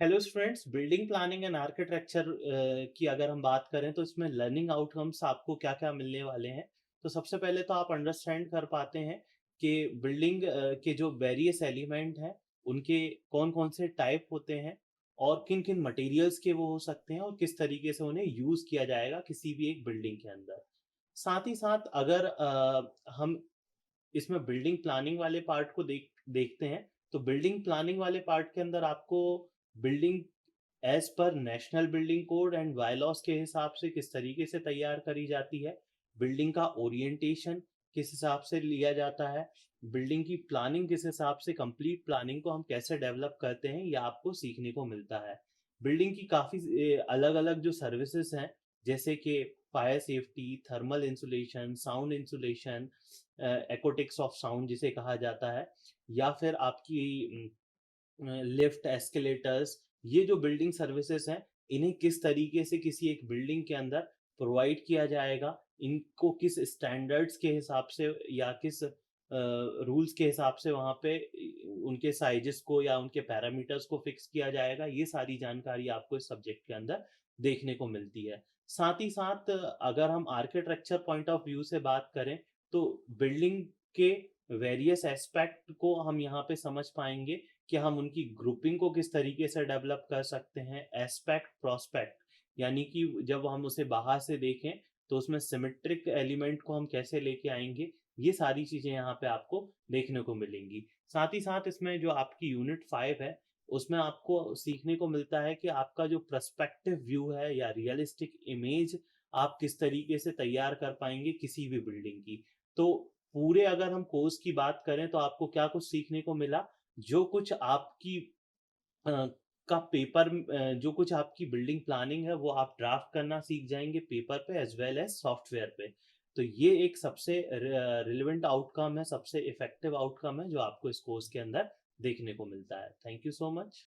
Hello students, building planning and architecture की अगर हम बात करें तो इसमें लर्निंग आउटकम्स आपको क्या-क्या मिलने वाले हैं। तो सबसे पहले तो आप अंडरस्टैंड कर पाते हैं कि बिल्डिंग के जो वेरियस एलिमेंट हैं, उनके कौन-कौन से टाइप होते हैं और किन-किन मटेरियल्स के वो हो सकते हैं और किस तरीके से उन्हें यूज़ किया जाएगा किसी भी एक बिल्डिंग के अंदर। साथ ही साथ अगर हम इसमें बिल्डिंग प्लानिंग वाले पार्ट को देखते हैं, तो बिल्डिंग प्लानिंग वाले पार्ट के अंदर आपको building as per national building code and bylaws के हिसाब से किस तरीके से तैयार करी जाती है, बिल्डिंग का ओरिएंटेशन किस हिसाब से लिया जाता है, बिल्डिंग की प्लानिंग किस हिसाब से कंप्लीट प्लानिंग को हम कैसे डेवलप करते हैं, ये आपको सीखने को मिलता है। बिल्डिंग की काफ़ी अलग-अलग जो सर्विसेज़ हैं, जैसे कि fire safety, thermal insulation, sound insulation, aquatics of sound जिसे कहा जाता है, या फिर आपकी लिफ्ट, एस्केलेटर्स, ये जो बिल्डिंग सर्विसेज हैं, इन्हें किस तरीके से किसी एक बिल्डिंग के अंदर प्रोवाइड किया जाएगा, इनको किस स्टैंडर्ड्स के हिसाब से या किस रूल्स के हिसाब से वहाँ पे उनके साइजेस को या उनके पैरामीटर्स को फिक्स किया जाएगा, ये सारी जानकारी आपको इस सब्जेक्ट के अंदर देखने को मिलती है। साथ ही साथ अगर हम आर्किटेक्चर पॉइंट ऑफ व्यू से बात करें, तो बिल्डिंग के वेरियस एस्पेक्ट को हम यहाँ पे समझ पाएँगे कि हम उनकी ग्रुपिंग को किस तरीके से डेवलप कर सकते हैं, एस्पेक्ट, प्रोस्पेक्ट, यानी कि जब हम उसे बाहर से देखें, तो उसमें सिमेट्रिक एलिमेंट को हम कैसे लेके आएँगे, ये सारी चीज़ें यहाँ पे आपको देखने को मिलेंगी। साथ ही साथ इसमें जो आपकी यूनिट 5 है, उसमें आपको सीखने को मिलता है कि आपका जो पर्सपेक्टिव व्यू है या रियलिस्टिक इमेज आप किस तरीके से तैयार कर पाएँगे किसी भी बिल्डिंग की। तो पूरे अगर हम कोर्स की बात करें तो आपको क्या कुछ सीखने को मिला, जो कुछ आपकी अ, जो कुछ आपकी बिल्डिंग प्लानिंग है वो आप ड्राफ्ट करना सीख जाएँगे पेपर पे एज़ वेल एज़ सॉफ्टवेयर पे। तो ये एक सबसे रिलेवेंट आउटकम है, सबसे इफेक्टिव आउटकम है जो आपको इस कोर्स के अंदर देखने को मिलता है। Thank you so much.